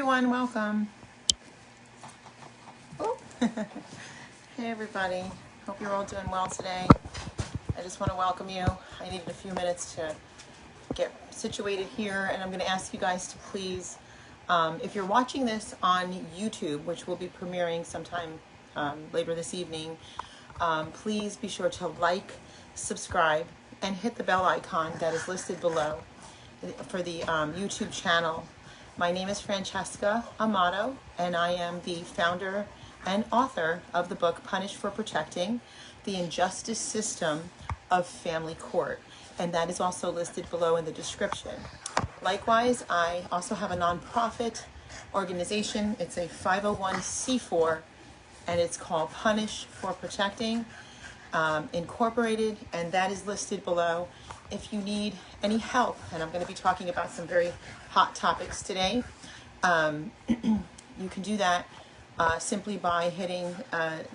everyone, welcome. Oh. Hey everybody, hope you're all doing well today. I just want to welcome you. I needed a few minutes to get situated here, and I'm going to ask you guys to please, if you're watching this on YouTube, which will be premiering sometime later this evening, please be sure to like, subscribe, and hit the bell icon that is listed below for the YouTube channel. My name is Francesca Amato, and I am the founder and author of the book Punished for Protecting the Injustice System of Family Court, and that is also listed below in the description. Likewise, I also have a nonprofit organization. It's a 501c4, and it's called Punish for Protecting Incorporated, and that is listed below if you need any help. And I'm going to be talking about some very hot topics today. You can do that simply by hitting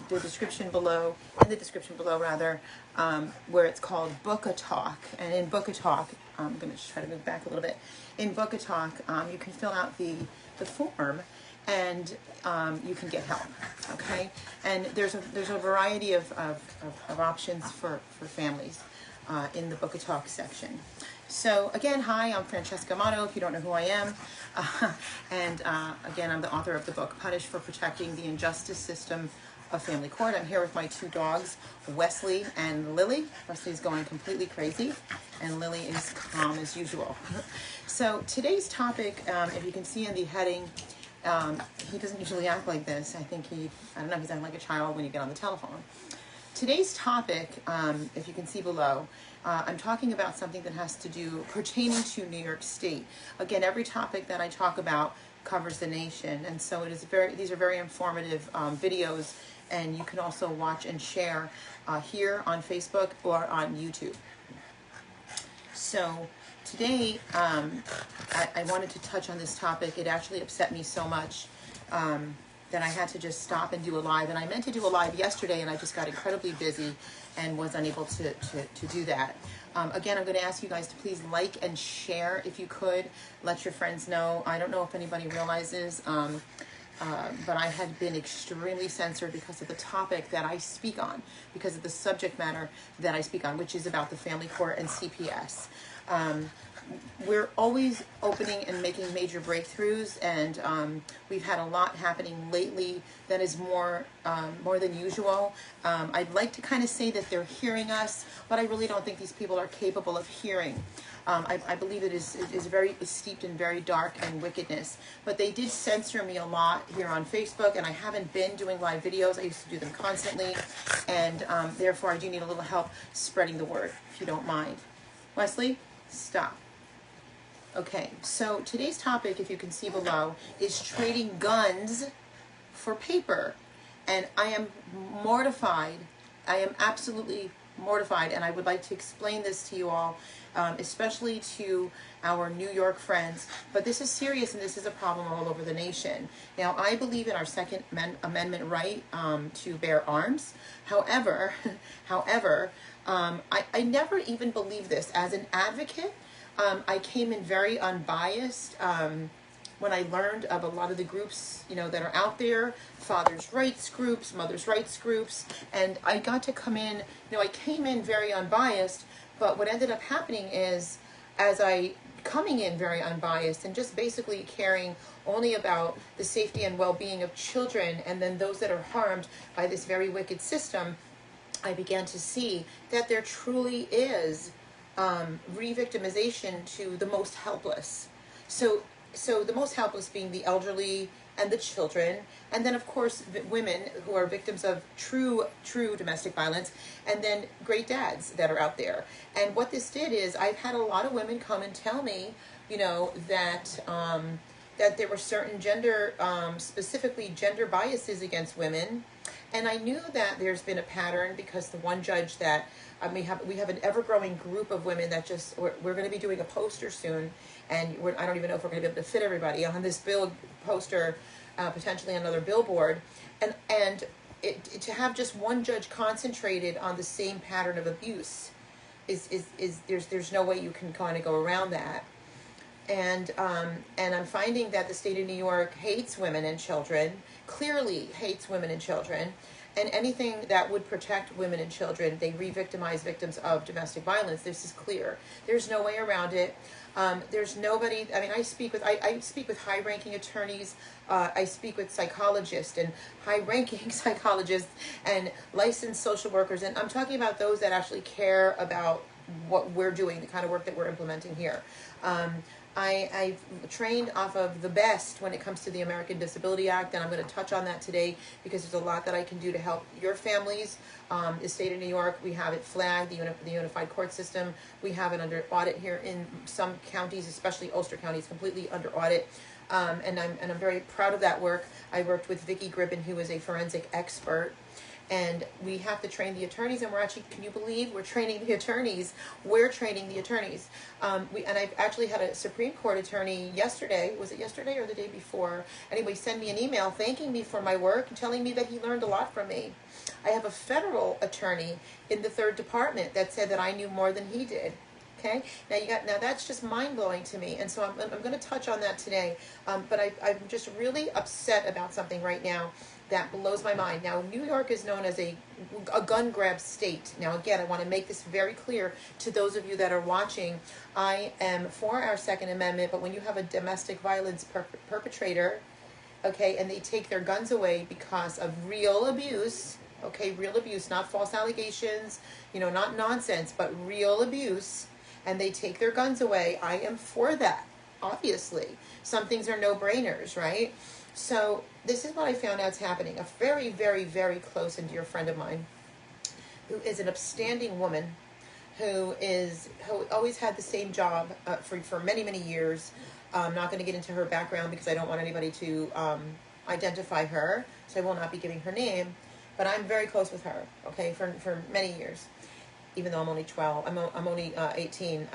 the description below, where it's called Book a Talk. And in Book a Talk, I'm going to just try to move back a little bit. In Book a Talk, you can fill out the form, and you can get help. Okay, and there's a variety of options for families in the Book a Talk section. So again, hi, I'm Francesca Amato, if you don't know who I am. And again, I'm the author of the book, Punished for Protecting the Injustice System of Family Court. I'm here with my two dogs, Wesley and Lily. Wesley's going completely crazy, and Lily is calm as usual. So today's topic, if you can see in the heading, he doesn't usually act like this. I think he's acting like a child when you get on the telephone. Today's topic, if you can see below, I'm talking about something that has to do pertaining to New York State. Again, every topic that I talk about covers the nation, and so these are very informative videos, and you can also watch and share here on Facebook or on YouTube. So today, I wanted to touch on this topic. It actually upset me so much that I had to just stop and do a live. And I meant to do a live yesterday, and I just got incredibly busy and was unable to do that. Again, I'm going to ask you guys to please like and share if you could. Let your friends know. I don't know if anybody realizes, but I had been extremely censored because of the topic that I speak on, because of the subject matter that I speak on, which is about the family court and CPS. We're always opening and making major breakthroughs, and we've had a lot happening lately that is more than usual. I'd like to kind of say that they're hearing us, but I really don't think these people are capable of hearing. I believe it is very steeped in very dark and wickedness. But they did censor me a lot here on Facebook, and I haven't been doing live videos. I used to do them constantly, and therefore I do need a little help spreading the word, if you don't mind. Wesley, stop. Okay, so today's topic, if you can see below, is trading guns for paper. And I am mortified. I am absolutely mortified, and I would like to explain this to you all, especially to our New York friends. But this is serious, and this is a problem all over the nation. Now, I believe in our Second Amendment right to bear arms. However, I never even believed this. As an advocate, I came in very unbiased when I learned of a lot of the groups, that are out there, fathers' rights groups, mothers' rights groups, and I got to come in, I came in very unbiased, but what ended up happening is, coming in very unbiased and just basically caring only about the safety and well-being of children, and then those that are harmed by this very wicked system, I began to see that there truly is re-victimization to the most helpless. So the most helpless being the elderly and the children, and then of course women who are victims of true domestic violence, and then great dads that are out there. And what this did is, I've had a lot of women come and tell me, that there were certain specifically gender biases against women. And I knew that there's been a pattern, because the one judge that we have an ever-growing group of women that we're going to be doing a poster soon, and I don't even know if we're going to be able to fit everybody on this poster, potentially another billboard, and to have just one judge concentrated on the same pattern of abuse is there's no way you can kind of go around that. And I'm finding that the state of New York hates women and children, clearly hates women and children, and anything that would protect women and children, they re-victimize victims of domestic violence. This is clear. There's no way around it. There's nobody. I mean, I speak with high-ranking attorneys. I speak with psychologists and high-ranking psychologists and licensed social workers, and I'm talking about those that actually care about what we're doing, the kind of work that we're implementing here. I've trained off of the best when it comes to the American Disability Act, and I'm going to touch on that today because there's a lot that I can do to help your families. The state of New York, we have it flagged, the Unified Court System. We have it under audit here in some counties, especially Ulster County is completely under audit. And I'm very proud of that work. I worked with Vicki Gribben, who is a forensic expert. And we have to train the attorneys, and we're actually, can you believe we're training the attorneys? We're training the attorneys. And I've actually had a Supreme Court attorney yesterday, was it yesterday or the day before? Anyway, send me an email thanking me for my work and telling me that he learned a lot from me. I have a federal attorney in the 3rd Department that said that I knew more than he did. Okay, now that's just mind-blowing to me, and so I'm going to touch on that today. But I'm just really upset about something right now that blows my mind. Now, New York is known as a gun grab state. Now, again, I want to make this very clear to those of you that are watching. I am for our Second Amendment, but when you have a domestic violence perpetrator, okay, and they take their guns away because of real abuse, okay, real abuse, not false allegations, not nonsense, but real abuse, and they take their guns away, I am for that, obviously. Some things are no-brainers, right? So this is what I found out's happening. A very, very, very close and dear friend of mine who is an upstanding woman who always had the same job for many, many years. I'm not going to get into her background because I don't want anybody to identify her, so I will not be giving her name. But I'm very close with her, okay, for many years. Even though I'm only 12, I'm only 18,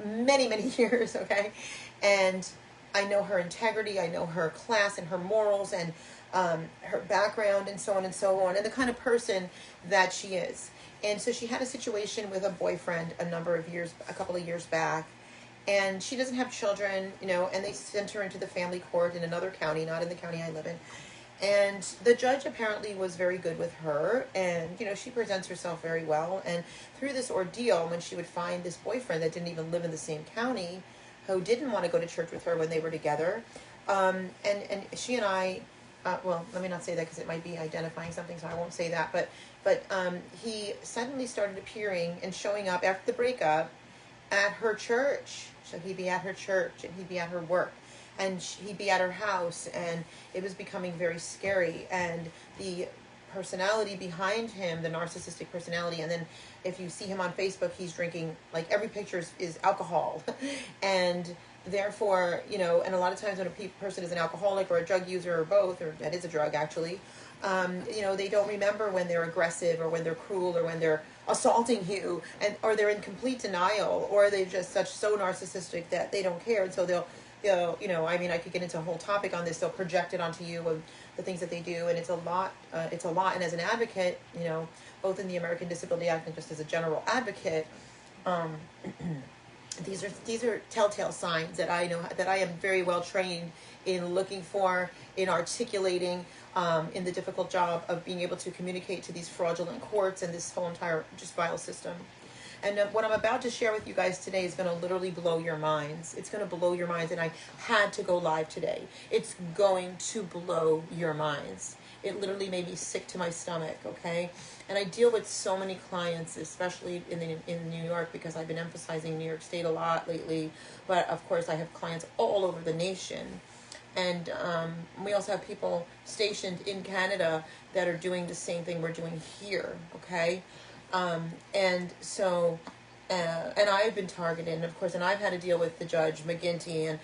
many, many years, okay? And I know her integrity, I know her class and her morals and her background and so on and so on, and the kind of person that she is. And so she had a situation with a boyfriend a couple of years back, and she doesn't have children, and they sent her into the family court in another county, not in the county I live in. And the judge apparently was very good with her, and, she presents herself very well. And through this ordeal, when she would find this boyfriend that didn't even live in the same county, who didn't want to go to church with her when they were together, and she and I, well, let me not say that because it might be identifying something, so I won't say that, but he suddenly started appearing and showing up after the breakup at her church. So he'd be at her church, and he'd be at her work, and he'd be at her house, and it was becoming very scary. And the personality behind him, the narcissistic personality, and then if you see him on Facebook, he's drinking, like every picture is alcohol. And therefore, and a lot of times when a person is an alcoholic or a drug user or both, or that is a drug actually, they don't remember when they're aggressive or when they're cruel or when they're assaulting you, or they're in complete denial, or they're just so narcissistic that they don't care. And so they'll, I could get into a whole topic on this. They'll project it onto you and the things that they do, and it's a lot. And as an advocate, both in the American Disability Act and just as a general advocate, these are telltale signs that I know, that I am very well trained in looking for, in articulating, in the difficult job of being able to communicate to these fraudulent courts and this whole entire just vile system. And what I'm about to share with you guys today is going to literally blow your minds. It's going to blow your minds, and I had to go live today. It's going to blow your minds. It literally made me sick to my stomach, okay? And I deal with so many clients, especially in New York, because I've been emphasizing New York State a lot lately. But, of course, I have clients all over the nation. And we also have people stationed in Canada that are doing the same thing we're doing here, okay? And I've been targeted, and of course, and I've had to deal with the Judge McGinty, and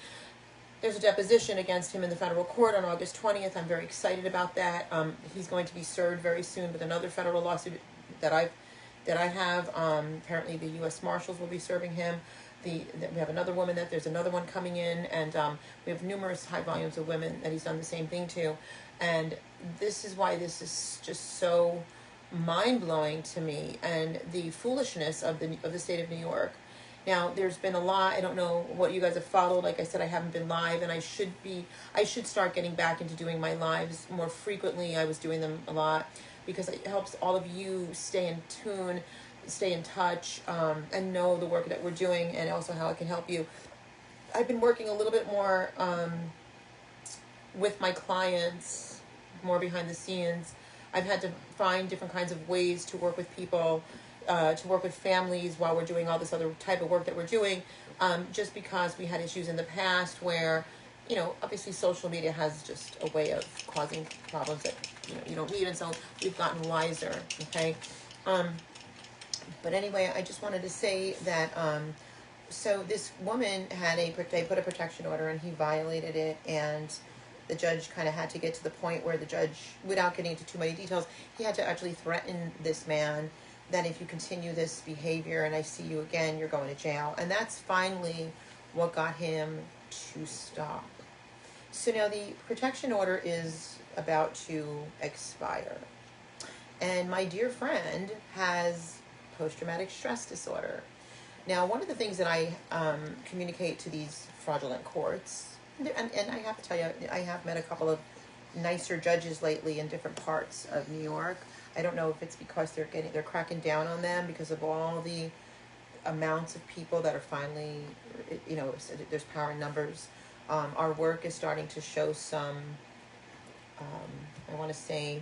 there's a deposition against him in the federal court on August 20th. I'm very excited about that. He's going to be served very soon with another federal lawsuit that I have. Apparently the U.S. Marshals will be serving him. We have another woman there's another one coming in, and we have numerous high volumes of women that he's done the same thing to. And this is why this is just so mind-blowing to me, and the foolishness of the state of New York Now, there's been a lot. I don't know what you guys have followed. Like I said, I haven't been live, and I should start getting back into doing my lives more frequently. I was doing them a lot because it helps all of you stay in tune, stay in touch, and know the work that we're doing, and also how it can help you. I've been working a little bit more with my clients, more behind the scenes. I've had to find different kinds of ways to work with people, to work with families while we're doing all this other type of work that we're doing, just because we had issues in the past where, obviously social media has just a way of causing problems that, you don't need, and so we've gotten wiser, okay? But anyway, I just wanted to say that, so this woman they put a protection order, and he violated it, and the judge kind of had to get to the point where the judge, without getting into too many details, he had to actually threaten this man that if you continue this behavior and I see you again, you're going to jail. And that's finally what got him to stop. So now the protection order is about to expire. And my dear friend has post-traumatic stress disorder. Now, one of the things that I communicate to these fraudulent courts, and I have to tell you, I have met a couple of nicer judges lately in different parts of New York. I don't know if it's because they're cracking down on them because of all the amounts of people that are finally, there's power in numbers. Our work is starting to show some, I want to say,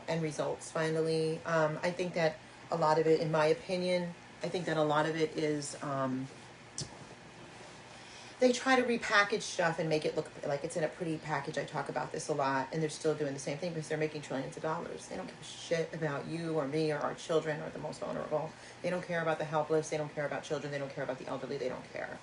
end results finally. I think that a lot of it, in my opinion, is they try to repackage stuff and make it look like it's in a pretty package. I talk about this a lot, and they're still doing the same thing because they're making trillions of dollars. They don't give a shit about you or me or our children or the most vulnerable. They don't care about the helpless. They don't care about children. They don't care about the elderly. They don't care.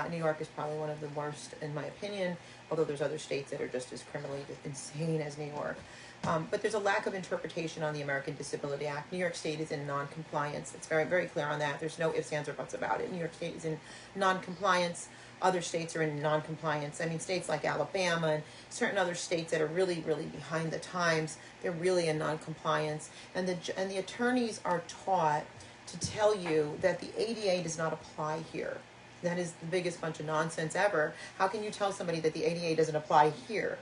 New York is probably one of the worst, in my opinion, although there's other states that are just as criminally insane as New York. But there's a lack of interpretation on the American Disability Act. New York State is in non-compliance. It's very, very clear on that. There's no ifs, ands, or buts about it. New York State is in non-compliance. Other states are in non-compliance. I mean, states like Alabama and certain other states that are really, really behind the times, they're really in non-compliance. And the attorneys are taught to tell you that the ADA does not apply here. That is the biggest bunch of nonsense ever. How can you tell somebody that the ADA doesn't apply here?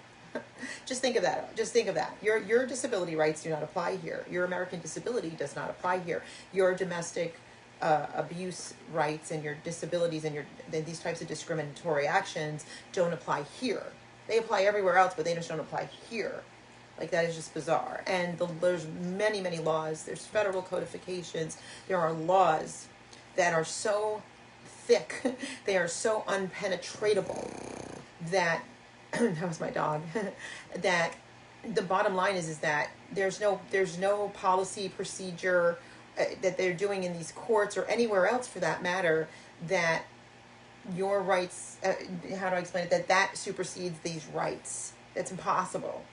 Just think of that. Just think of that. Your disability rights do not apply here. Your American disability does not apply here. Your domestic abuse rights and your disabilities and these types of discriminatory actions don't apply here. They apply everywhere else, but they just don't apply here. Like, that is just bizarre. And there's many, many laws. There's federal codifications. There are laws that are so thick, they are so unpenetratable that that was my dog. That the bottom line is that there's no policy procedure that they're doing in these courts or anywhere else for that matter that your rights, how do I explain it, that supersedes these rights. That's impossible.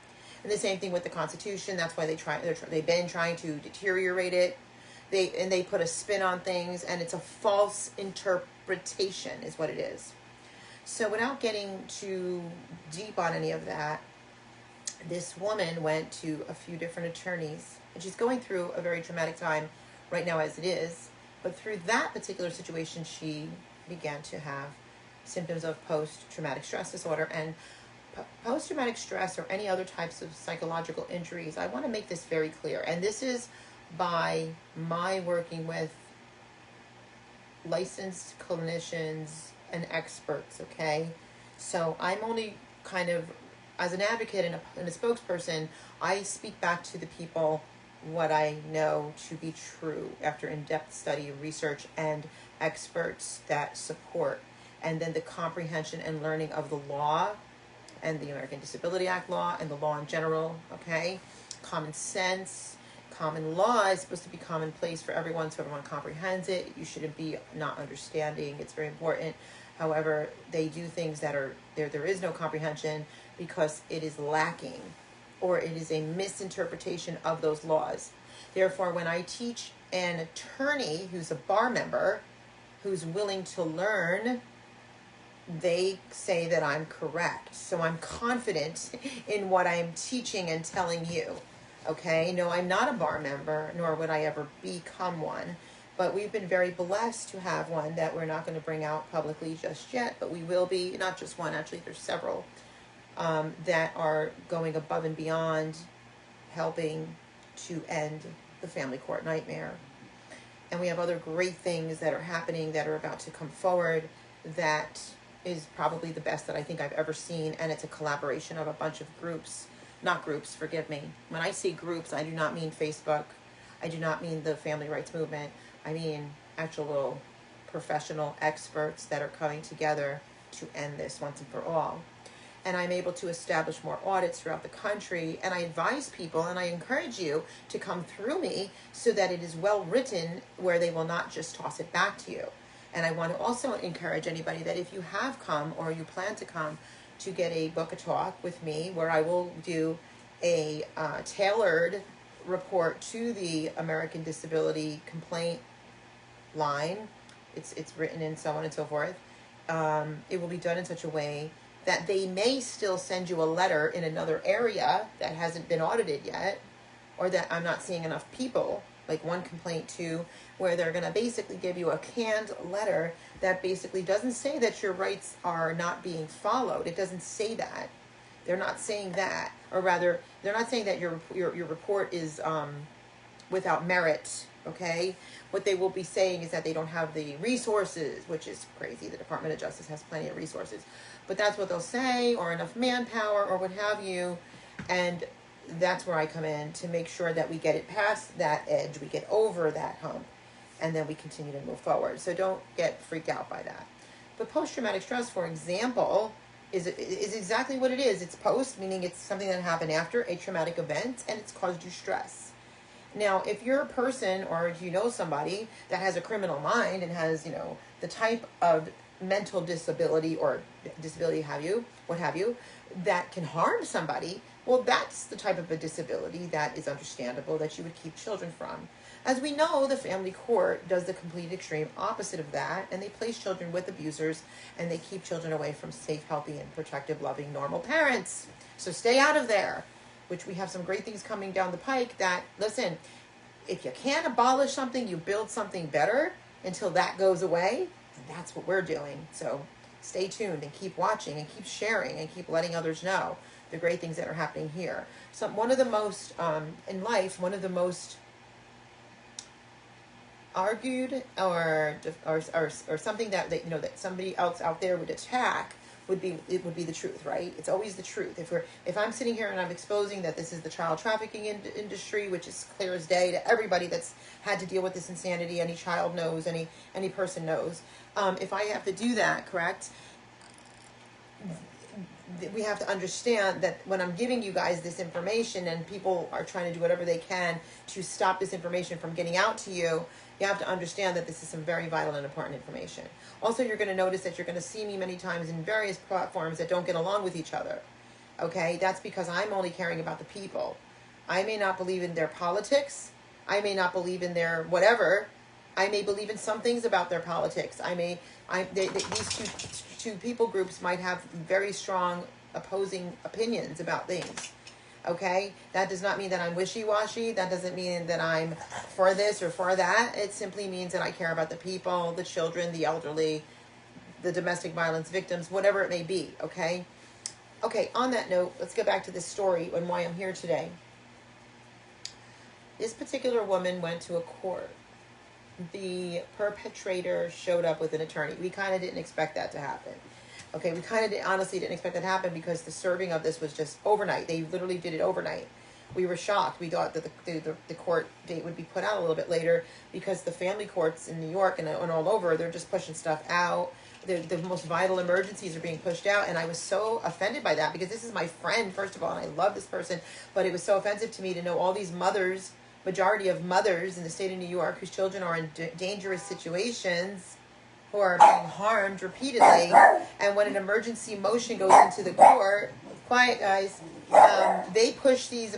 And the same thing with the Constitution. That's why they've been trying to deteriorate it. They put a spin on things, and it's a false interpretation is what it is. So without getting too deep on any of that, this woman went to a few different attorneys, and she's going through a very traumatic time right now as it is. But through that particular situation, she began to have symptoms of post-traumatic stress disorder. And post-traumatic stress or any other types of psychological injuries, I want to make this very clear. And this is by my working with licensed clinicians and experts, okay? So I'm only kind of, as an advocate and a spokesperson, I speak back to the people what I know to be true after in-depth study, research, and experts that support. And then the comprehension and learning of the law and the American Disability Act law and the law in general, okay? Common sense, common law is supposed to be commonplace for everyone so everyone comprehends it. You shouldn't be not understanding. It's very important. However, they do things that are, there is no comprehension because it is lacking or it is a misinterpretation of those laws. Therefore, when I teach an attorney who's a bar member, who's willing to learn, they say that I'm correct. So I'm confident in what I'm teaching and telling you. Okay? No, I'm not a bar member, nor would I ever become one. But we've been very blessed to have one that we're not going to bring out publicly just yet, but we will be, not just one, actually there's several, that are going above and beyond helping to end the family court nightmare. And we have other great things that are happening that are about to come forward that is probably the best that I think I've ever seen. And it's a collaboration of a bunch of groups, not groups, forgive me. When I say groups, I do not mean Facebook. I do not mean the family rights movement. I mean actual professional experts that are coming together to end this once and for all. And I'm able to establish more audits throughout the country. And I advise people and I encourage you to come through me so that it is well written where they will not just toss it back to you. And I want to also encourage anybody that if you have come or you plan to come to get a book a talk with me where I will do a tailored report to the American Disability Complaint line. It's written in so on and so forth. It will be done in such a way that they may still send you a letter in another area that hasn't been audited yet, or that I'm not seeing enough people, like one complaint too, where they're going to basically give you a canned letter that basically doesn't say that your rights are not being followed. It doesn't say that. They're not saying that, or rather, they're not saying that your report is without merit. Okay, what they will be saying is that they don't have the resources, which is crazy. The Department of Justice has plenty of resources, but that's what they'll say, or enough manpower, or what have you. And that's where I come in to make sure that we get it past that edge, we get over that hump, and then we continue to move forward. So don't get freaked out by that. But post-traumatic stress, for example, is exactly what it is. It's post, meaning it's something that happened after a traumatic event, and it's caused you stress. Now, if you're a person or if you know somebody that has a criminal mind and has, the type of mental disability or disability what have you, that can harm somebody, well, that's the type of a disability that is understandable that you would keep children from. As we know, the family court does the complete extreme opposite of that, and they place children with abusers, and they keep children away from safe, healthy, and protective, loving, normal parents. So stay out of there. Which we have some great things coming down the pike that, listen, if you can't abolish something, you build something better until that goes away. And that's what we're doing. So stay tuned and keep watching and keep sharing and keep letting others know the great things that are happening here. So one of the most, in life, one of the most argued or something that that somebody else out there would attack would be the truth, right? It's always the truth. If I'm sitting here and I'm exposing that this is the child trafficking industry, which is clear as day to everybody that's had to deal with this insanity, any child knows, any person knows. If I have to do that, correct? We have to understand that when I'm giving you guys this information and people are trying to do whatever they can to stop this information from getting out to you, you have to understand that this is some very vital and important information. Also, you're going to notice that you're going to see me many times in various platforms that don't get along with each other. Okay? That's because I'm only caring about the people. I may not believe in their politics. I may not believe in their whatever. I may believe in some things about their politics. These two people groups might have very strong opposing opinions about things. Okay? That does not mean that I'm wishy-washy. That doesn't mean that I'm for this or for that. It simply means that I care about the people, the children, the elderly, the domestic violence victims, whatever it may be. Okay? Okay, on that note, let's get back to this story and why I'm here today. This particular woman went to a court. The perpetrator showed up with an attorney. We kind of didn't expect that to happen. Okay, we kind of honestly didn't expect that to happen because the serving of this was just overnight. They literally did it overnight. We were shocked. We thought that the court date would be put out a little bit later because the family courts in New York and all over, they're just pushing stuff out. The most vital emergencies are being pushed out, and I was so offended by that because this is my friend, first of all, and I love this person, but it was so offensive to me to know all these mothers, majority of mothers in the state of New York whose children are in dangerous situations, who are being harmed repeatedly, and when an emergency motion goes into the court, quiet guys, they push these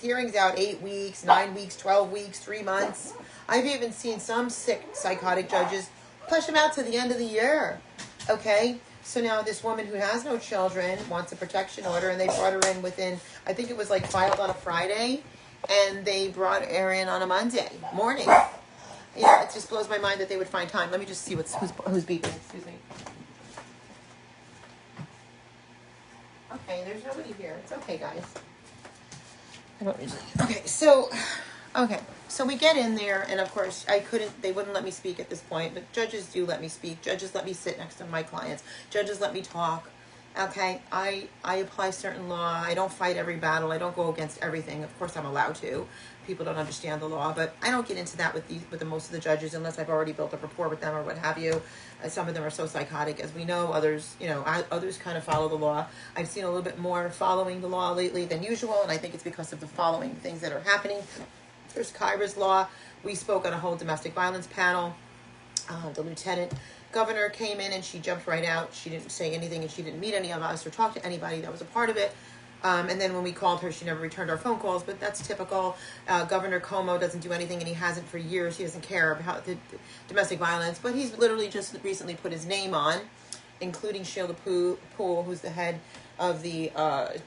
hearings out 8 weeks, 9 weeks, 12 weeks, 3 months. I've even seen some sick psychotic judges push them out to the end of the year. Okay, so now this woman who has no children wants a protection order, and they brought her in within, I think it was like filed on a Friday, and they brought her in on a Monday morning. Yeah, it just blows my mind that they would find time. Let me just see who's beeping. Excuse me. Okay, there's nobody here. It's okay, guys. I don't usually. Okay, so we get in there, and of course, they wouldn't let me speak at this point, but judges do let me speak. Judges let me sit next to my clients. Judges let me talk. Okay, I apply certain law. I don't fight every battle. I don't go against everything. Of course, I'm allowed to. People don't understand the law, but I don't get into that with most of the judges unless I've already built a rapport with them or what have you. Some of them are so psychotic, as we know. Others, others kind of follow the law. I've seen a little bit more following the law lately than usual, and I think it's because of the following things that are happening. There's Kyra's law. We spoke on a whole domestic violence panel. The lieutenant governor came in and she jumped right out. She didn't say anything and she didn't meet any of us or talk to anybody that was a part of it. And then when we called her, she never returned our phone calls, but that's typical. Governor Cuomo doesn't do anything, and he hasn't for years. He doesn't care about the domestic violence, but he's literally just recently put his name on, including Sheila Poole, who's the head of the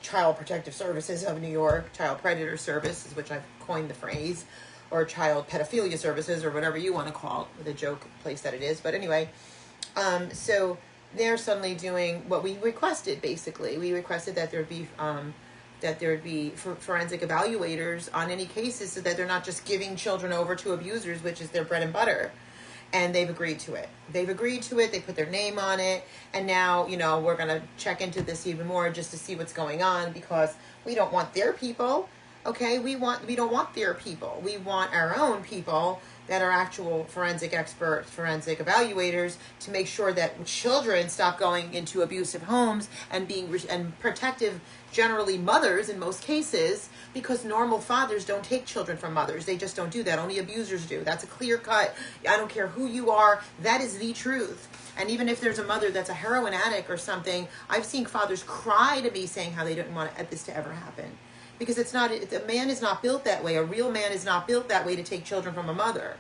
Child Protective Services of New York, Child Predator Services, which I've coined the phrase, or Child Pedophilia Services, or whatever you want to call it, the joke place that it is. But anyway, so they're suddenly doing what we requested. Basically, we requested that there would be forensic evaluators on any cases, so that they're not just giving children over to abusers, which is their bread and butter. And they've agreed to it. They put their name on it, and now we're going to check into this even more just to see what's going on, because we don't want their people. Okay, we don't want their people. We want our own people that are actual forensic experts, forensic evaluators, to make sure that children stop going into abusive homes and and protective, generally mothers in most cases, because normal fathers don't take children from mothers. They just don't do that. Only abusers do. That's a clear cut. I don't care who you are. That is the truth. And even if there's a mother that's a heroin addict or something, I've seen fathers cry to me saying how they didn't want this to ever happen. Because a man is not built that way. A real man is not built that way to take children from a mother.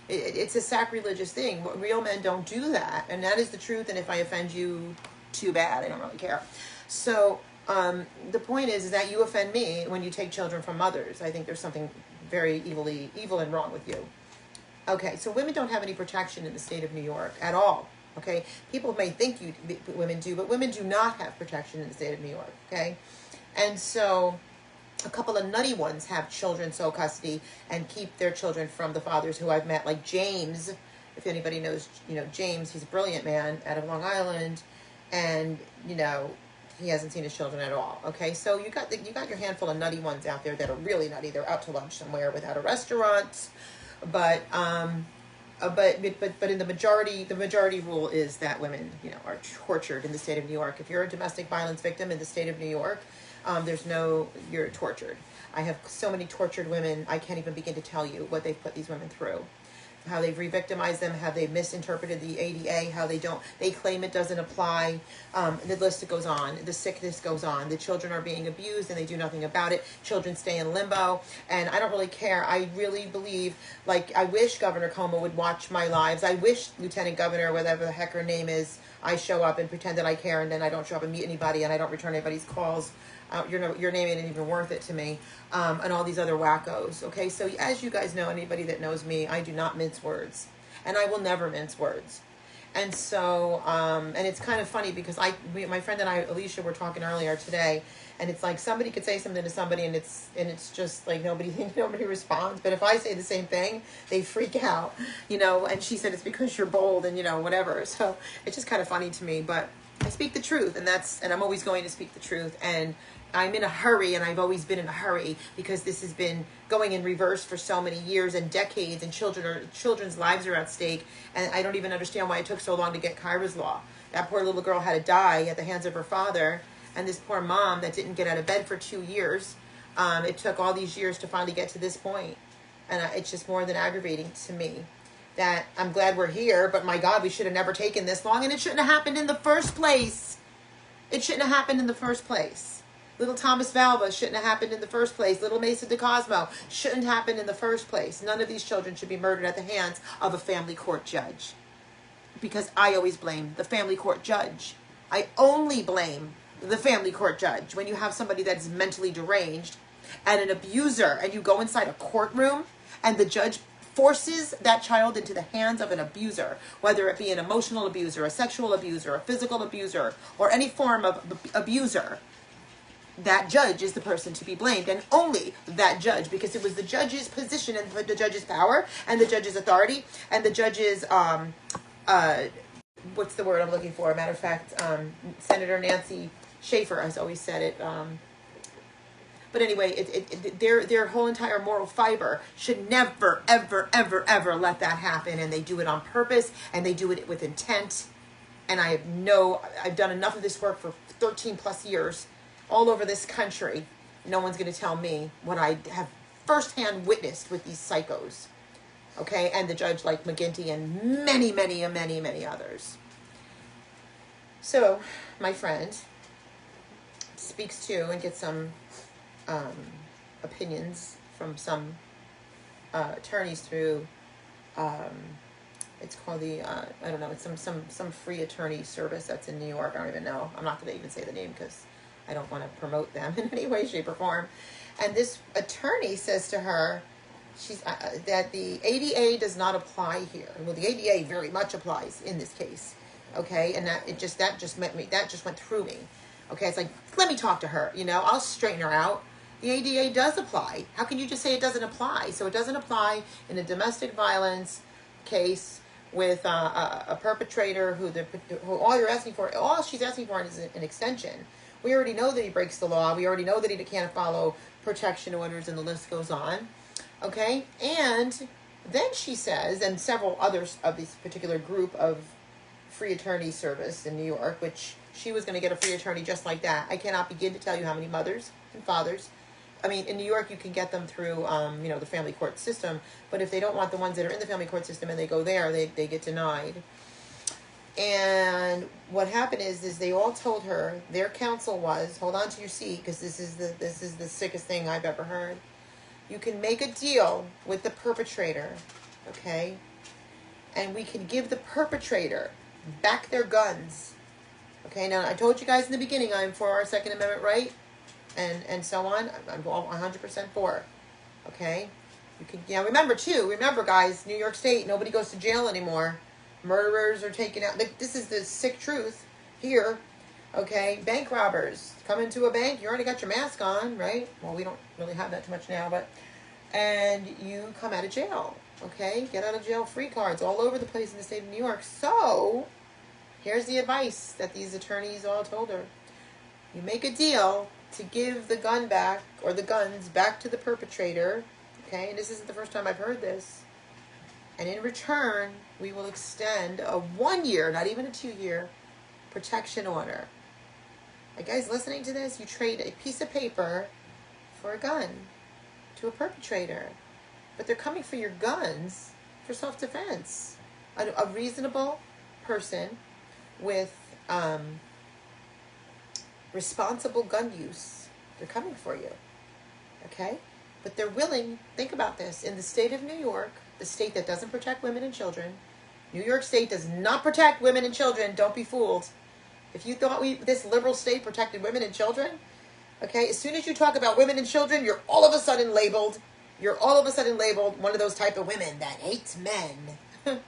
It's a sacrilegious thing. Real men don't do that. And that is the truth. And if I offend you, too bad. I don't really care. So the point is that you offend me when you take children from mothers. I think there's something very evil and wrong with you. Okay, so women don't have any protection in the state of New York at all. Okay, people may think women do, but women do not have protection in the state of New York. Okay, and so a couple of nutty ones have children sole custody and keep their children from the fathers who I've met, like James. If anybody knows, James, he's a brilliant man out of Long Island, and he hasn't seen his children at all. Okay, so you got your handful of nutty ones out there that are really nutty. They're out to lunch somewhere without a restaurant, but in the majority rule is that women, are tortured in the state of New York. If you're a domestic violence victim in the state of New York, you're tortured. I have so many tortured women, I can't even begin to tell you what they've put these women through. How they've re-victimized them, how they misinterpreted the ADA, how they claim it doesn't apply. The list goes on, the sickness goes on. The children are being abused and they do nothing about it. Children stay in limbo, and I don't really care. I really believe, I wish Governor Cuomo would watch my lives. I wish Lieutenant Governor, whatever the heck her name is, I show up and pretend that I care, and then I don't show up and meet anybody, and I don't return anybody's calls. Your name ain't even worth it to me, and all these other wackos. Okay, so as you guys know, anybody that knows me, I do not mince words, and I will never mince words. And so, and it's kind of funny because my friend and I, Alicia, were talking earlier today, and it's like somebody could say something to somebody, and it's just like nobody responds. But if I say the same thing, they freak out, And she said it's because you're bold and whatever. So it's just kind of funny to me, but I speak the truth, and I'm always going to speak the truth. And I'm in a hurry, and I've always been in a hurry because this has been going in reverse for so many years and decades, and children's lives are at stake. And I don't even understand why it took so long to get Kyra's law. That poor little girl had to die at the hands of her father, and this poor mom that didn't get out of bed for 2 years. It took all these years to finally get to this point, and it's just more than aggravating to me. That I'm glad we're here, but my God, we should have never taken this long, and it shouldn't have happened in the first place. It shouldn't have happened in the first place. Little Thomas Valva shouldn't have happened in the first place. Little Mesa DeCosmo shouldn't happen in the first place. None of these children should be murdered at the hands of a family court judge. Because I always blame the family court judge. I only blame the family court judge. When you have somebody that's mentally deranged and an abuser, and you go inside a courtroom and the judge forces that child into the hands of an abuser, whether it be an emotional abuser, a sexual abuser, a physical abuser, or any form of abuser, that judge is the person to be blamed, and only that judge, because it was the judge's position and the judge's power and the judge's authority and the judge's what's the word I'm looking for? Matter of fact, Senator Nancy Schaefer has always said it. But anyway, their whole entire moral fiber should never, ever, ever, ever let that happen. And they do it on purpose, and they do it with intent. And I've done enough of this work for 13 plus years all over this country. No one's going to tell me what I have firsthand witnessed with these psychos. Okay, and the judge like McGinty and many, many, many, many others. So, my friend speaks to and gets some opinions from some attorneys through, it's called the, I don't know, it's some free attorney service that's in New York. I don't even know. I'm not going to even say the name because I don't want to promote them in any way, shape, or form. And this attorney says to her, that the ADA does not apply here. Well, the ADA very much applies in this case, okay? And that just went through me, okay? It's like, let me talk to her, I'll straighten her out. The ADA does apply. How can you just say it doesn't apply? So it doesn't apply in a domestic violence case with a perpetrator who all she's asking for is an extension. We already know that he breaks the law. We already know that he can't follow protection orders, and the list goes on. Okay, and then she says, and several others of this particular group of free attorney service in New York, which she was going to get a free attorney just like that. I cannot begin to tell you how many mothers and fathers. I mean, in New York, you can get them through, the family court system. But if they don't want the ones that are in the family court system and they go there, they get denied. And what happened is they all told her, their counsel was, hold on to your seat, because this is the sickest thing I've ever heard. You can make a deal with the perpetrator, okay? And we can give the perpetrator back their guns. Okay, now I told you guys in the beginning I'm for our Second Amendment right and so on. I'm 100% for. Okay? You can remember guys, New York State, nobody goes to jail anymore. Murderers are taken out. This is the sick truth here. Okay, bank robbers come into a bank. You already got your mask on, right? Well, we don't really have that too much now, and you come out of jail. Okay, get out of jail free cards all over the place in the state of New York. So, here's the advice that these attorneys all told her: you make a deal to give the gun back or the guns back to the perpetrator. Okay, and this isn't the first time I've heard this. And in return, we will extend a 1-year, not even a 2-year, protection order. Guys, listening to this, you trade a piece of paper for a gun to a perpetrator. But they're coming for your guns for self-defense. A reasonable person with responsible gun use, they're coming for you. Okay? But they're willing, think about this, in the state of New York, the state that doesn't protect women and children, New York State does not protect women and children. Don't be fooled. If you thought this liberal state protected women and children, okay, as soon as you talk about women and children, you're all of a sudden labeled one of those type of women that hates men.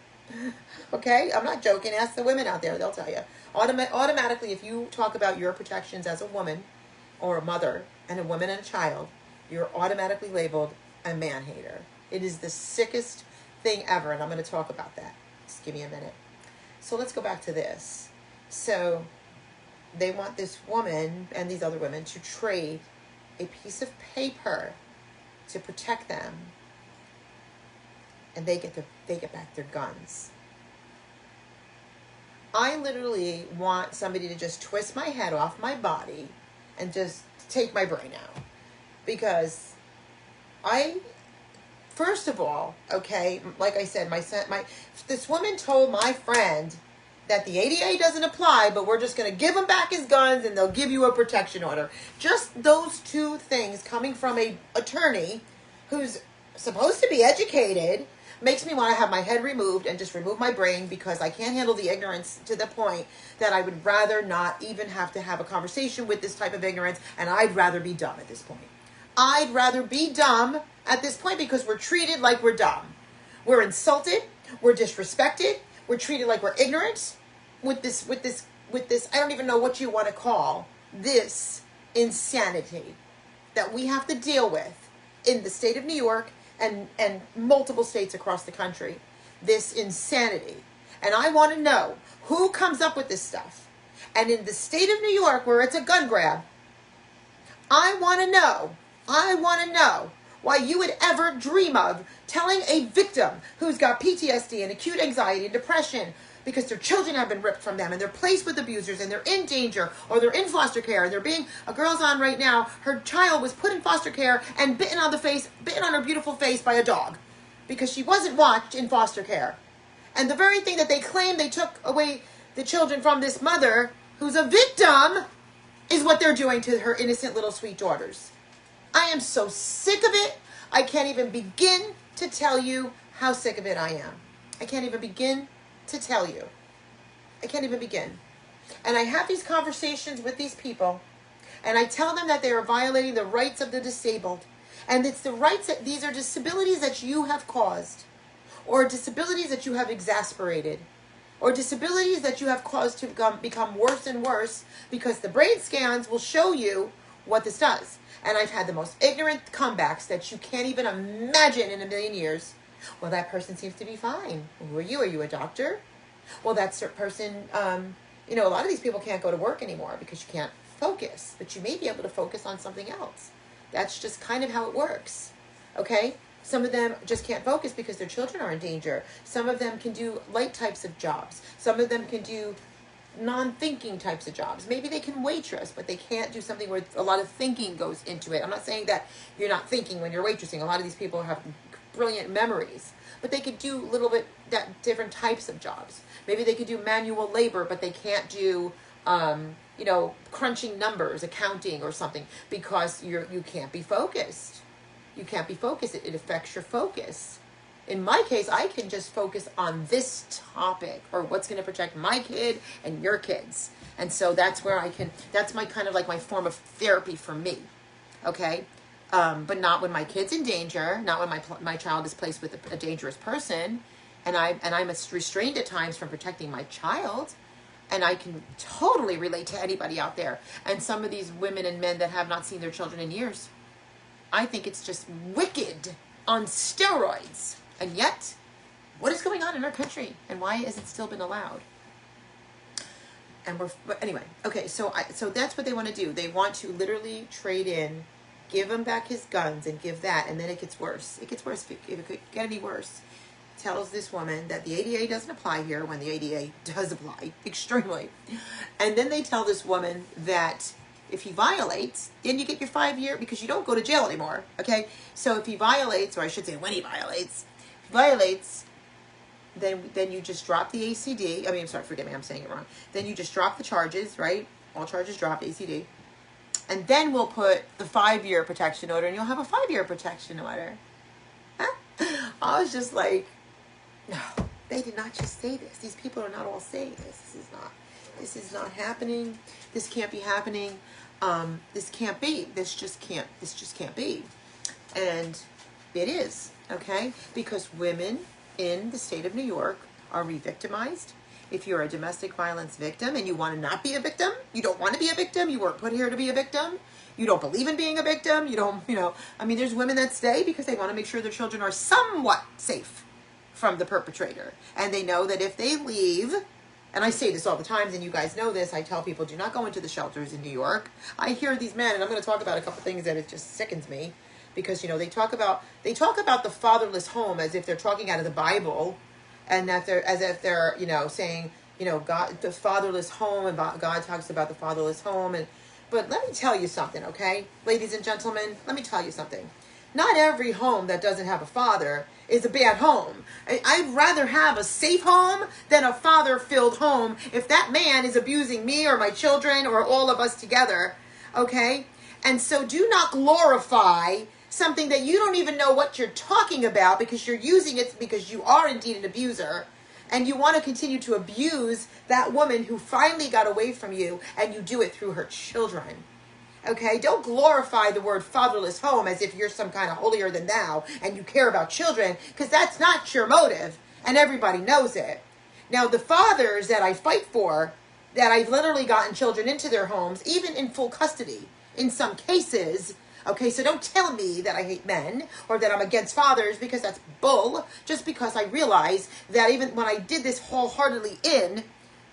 Okay, I'm not joking. Ask the women out there. They'll tell you. Automatically, if you talk about your protections as a woman or a mother and a woman and a child, you're automatically labeled a man-hater. It is the sickest thing ever, and I'm going to talk about that. Just give me a minute. So let's go back to this. So they want this woman and these other women to trade a piece of paper to protect them, and they get back their guns. I literally want somebody to just twist my head off my body and just take my brain out, because first of all, okay, like I said, this woman told my friend that the ADA doesn't apply, but we're just going to give him back his guns and they'll give you a protection order. Just those two things coming from an attorney who's supposed to be educated makes me want to have my head removed and just remove my brain, because I can't handle the ignorance to the point that I would rather not even have to have a conversation with this type of ignorance, and I'd rather be dumb at this point. I'd rather be dumb at this point, because we're treated like we're dumb. We're insulted. We're disrespected. We're treated like we're ignorant with this, I don't even know what you want to call this insanity that we have to deal with in the state of New York and multiple states across the country. This insanity. And I want to know who comes up with this stuff. And in the state of New York, where it's a gun grab, I want to know why you would ever dream of telling a victim who's got PTSD and acute anxiety and depression because their children have been ripped from them and they're placed with abusers and they're in danger or they're in foster care and a girl's on right now, her child was put in foster care and bitten on her beautiful face by a dog because she wasn't watched in foster care. And the very thing that they claim they took away the children from this mother who's a victim is what they're doing to her innocent little sweet daughters. I am so sick of it. I can't even begin to tell you how sick of it I am. I can't even begin to tell you. I can't even begin. And I have these conversations with these people, and I tell them that they are violating the rights of the disabled. And it's the rights that these are disabilities that you have caused, or disabilities that you have exasperated, or disabilities that you have caused to become worse and worse because the brain scans will show you what this does. And I've had the most ignorant comebacks that you can't even imagine in a million years. Well, that person seems to be fine. Who are you? Are you a doctor? Well, that person, a lot of these people can't go to work anymore because you can't focus, but you may be able to focus on something else. That's just kind of how it works. Okay? Some of them just can't focus because their children are in danger. Some of them can do light types of jobs. Some of them can do non-thinking types of jobs. Maybe they can waitress, but they can't do something where a lot of thinking goes into it. I'm not saying that you're not thinking when you're waitressing. A lot of these people have brilliant memories, but they could do a little bit different types of jobs. Maybe they could do manual labor, but they can't do, crunching numbers, accounting or something because you can't be focused. You can't be focused. It affects your focus. In my case, I can just focus on this topic or what's going to protect my kid and your kids. And so that's where that's my kind of like my form of therapy for me. Okay. But not when my kid's in danger, not when my child is placed with a dangerous person. And I'm restrained at times from protecting my child. And I can totally relate to anybody out there. And some of these women and men that have not seen their children in years. I think it's just wicked on steroids. And yet, what is going on in our country? And why has it still been allowed? But anyway, okay, so that's what they want to do. They want to literally trade in, give him back his guns and give that, and then it gets worse. It gets worse. If it could get any worse, tells this woman that the ADA doesn't apply here when the ADA does apply, extremely. And then they tell this woman that if he violates, then you get your 5-year, because you don't go to jail anymore, okay? So if he violates, or I should say when he violates, then you just drop the ACD. I'm sorry, forgive me, I'm saying it wrong. Then you just drop the charges, right? All charges dropped, ACD. And then we'll put the 5-year protection order, and you'll have a 5-year protection order. Huh? I was just like, no, they did not just say this. These people are not all saying this. This is not happening. This can't be happening. This can't be. This just can't be. And it is, okay? Because women in the state of New York are re-victimized. If you're a domestic violence victim and you want to not be a victim, you don't want to be a victim, you weren't put here to be a victim, you don't believe in being a victim, there's women that stay because they want to make sure their children are somewhat safe from the perpetrator. And they know that if they leave, and I say this all the time, and you guys know this, I tell people, do not go into the shelters in New York. I hear these men, and I'm going to talk about a couple things that it just sickens me, because, they talk about the fatherless home as if they're talking out of the Bible, and that they're, as if they're, saying, God, the fatherless home, and God talks about the fatherless home. But let me tell you something, okay? Ladies and gentlemen, let me tell you something. Not every home that doesn't have a father is a bad home. I'd rather have a safe home than a father-filled home if that man is abusing me or my children or all of us together, okay? And so do not glorify something that you don't even know what you're talking about because you're using it because you are indeed an abuser and you want to continue to abuse that woman who finally got away from you, and you do it through her children. Okay, don't glorify the word fatherless home as if you're some kind of holier than thou and you care about children, because that's not your motive, and everybody knows it. Now, the fathers that I fight for, that I've literally gotten children into their homes, even in full custody, in some cases. Okay, so don't tell me that I hate men or that I'm against fathers, because that's bull. Just because I realize that even when I did this wholeheartedly and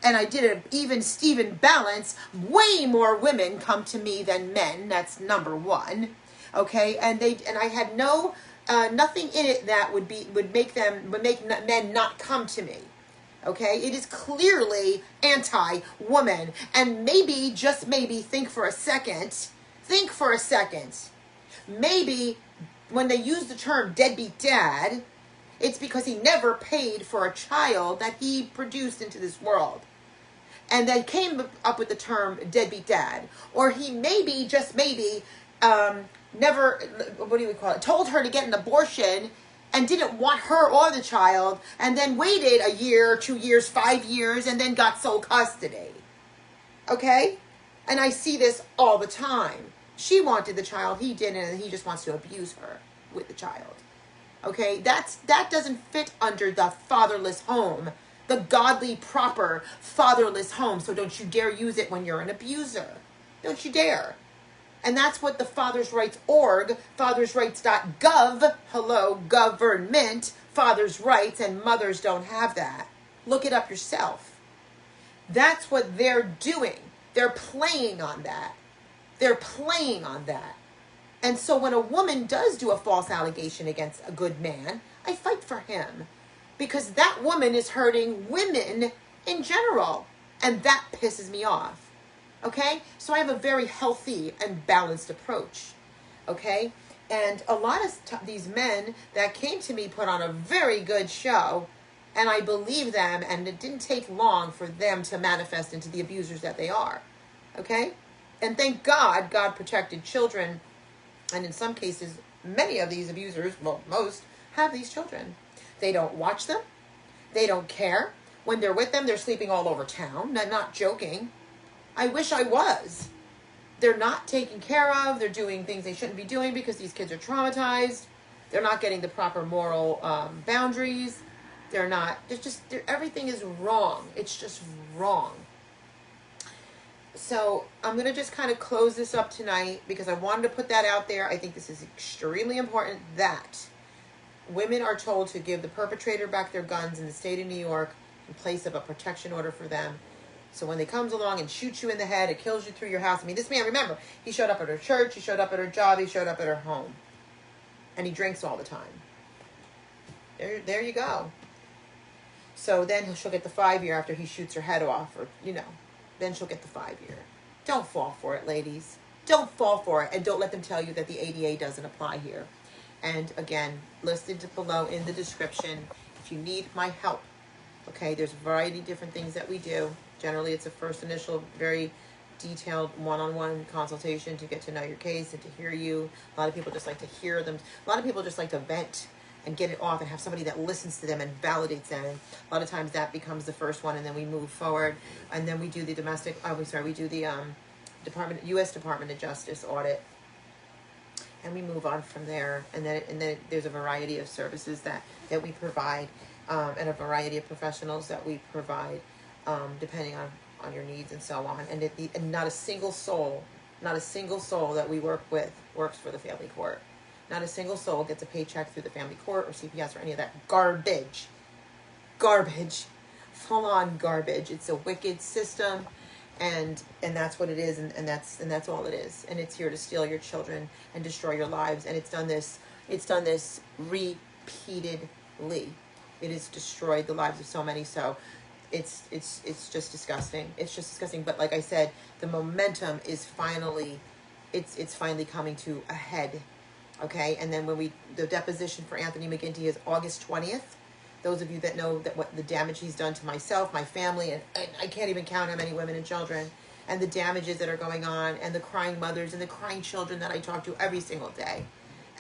I did an even Steven balance, way more women come to me than men. That's number one. Okay, and I had nothing in it that would make men not come to me. Okay, it is clearly anti-woman. And maybe, just maybe, think for a second, maybe when they use the term deadbeat dad, it's because he never paid for a child that he produced into this world. And they came up with the term deadbeat dad. Or he maybe, just maybe, never, what do we call it, told her to get an abortion and didn't want her or the child, and then waited a year, 2 years, 5 years, and then got sole custody. Okay? And I see this all the time. She wanted the child, he didn't, and he just wants to abuse her with the child. Okay? That doesn't fit under the fatherless home, the godly, proper fatherless home. So don't you dare use it when you're an abuser. Don't you dare. And that's what the Fathers' Rights org, fathersrights.gov, hello, government, fathers' rights, and mothers don't have that. Look it up yourself. That's what they're doing. They're playing on that. And so when a woman does do a false allegation against a good man, I fight for him. Because that woman is hurting women in general. And that pisses me off. Okay? So I have a very healthy and balanced approach. Okay? And a lot of these men that came to me put on a very good show. And I believe them. And it didn't take long for them to manifest into the abusers that they are. Okay? And thank God, God protected children. And in some cases, many of these abusers, well, most, have these children. They don't watch them. They don't care. When they're with them, they're sleeping all over town. I'm not joking. I wish I was. They're not taken care of. They're doing things they shouldn't be doing because these kids are traumatized. They're not getting the proper moral boundaries. Everything is wrong. It's just wrong. So I'm going to just kind of close this up tonight because I wanted to put that out there. I think this is extremely important that women are told to give the perpetrator back their guns in the state of New York in place of a protection order for them. So when they comes along and shoots you in the head, it kills you through your house. I mean, this man, remember, he showed up at her church, he showed up at her job, he showed up at her home. And he drinks all the time. There you go. So then she'll get the 5-year after he shoots her head off, or, then she'll get the 5-year. Don't fall for it, ladies. Don't fall for it, and don't let them tell you that the ADA doesn't apply here. And again, listed below in the description if you need my help. Okay, there's a variety of different things that we do. Generally, it's a first initial, very detailed one-on-one consultation to get to know your case and to hear you. A lot of people just like to hear them. A lot of people just like to vent and get it off and have somebody that listens to them and validates them. And a lot of times that becomes the first one, and then we move forward. And then we do the we do the U.S. Department of Justice audit. And we move on from there. And then there's a variety of services that we provide, and a variety of professionals that we provide, depending on your needs and so on. And not a single soul that we work with works for the family court. Not a single soul gets a paycheck through the family court or CPS or any of that garbage. Garbage. Full-on garbage. It's a wicked system, and that's what it is, and that's all it is. And it's here to steal your children and destroy your lives. And it's done this repeatedly. It has destroyed the lives of so many. So it's just disgusting. It's just disgusting. But like I said, the momentum is finally coming to a head. Okay, and then the deposition for Anthony McGinty is August 20th. Those of you that know what the damage he's done to myself, my family, and I can't even count how many women and children, and the damages that are going on, and the crying mothers and the crying children that I talk to every single day.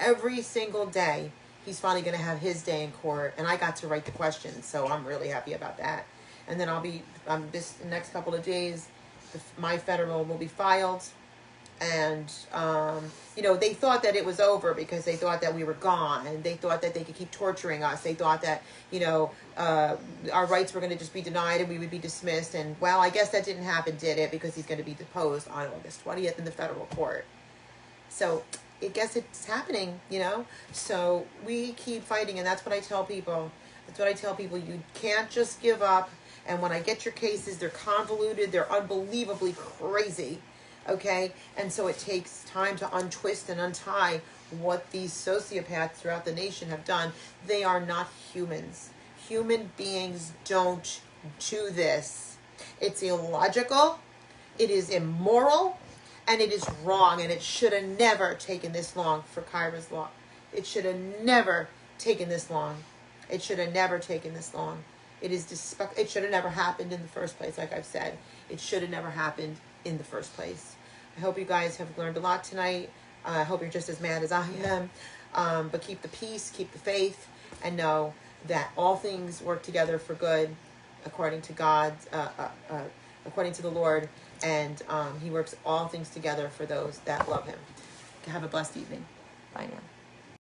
Every single day, he's finally going to have his day in court, and I got to write the questions, so I'm really happy about that. And then I'll be, this next couple of days, my federal will be filed. And, you know, they thought that it was over because they thought that we were gone, and they thought that they could keep torturing us. They thought that, you know, our rights were going to just be denied and we would be dismissed. And, well, I guess that didn't happen, did it? Because he's going to be deposed on August 20th in the federal court. So I guess it's happening, you know. So we keep fighting, and that's what I tell people. That's what I tell people. You can't just give up. And when I get your cases, they're convoluted. They're unbelievably crazy. Okay? And so it takes time to untwist and untie what these sociopaths throughout the nation have done. They are not humans. Human beings don't do this. It's illogical. It is immoral. And it is wrong. And it should have never taken this long for Kyra's law. It should have never taken this long. It should have never taken this long. It should have never happened in the first place, like I've said. It should have never happened in the first place. I hope you guys have learned a lot tonight. I hope you're just as mad as I am. But keep the peace, keep the faith, and know that all things work together for good according to God, according to the Lord. And He works all things together for those that love Him. Have a blessed evening. Bye now.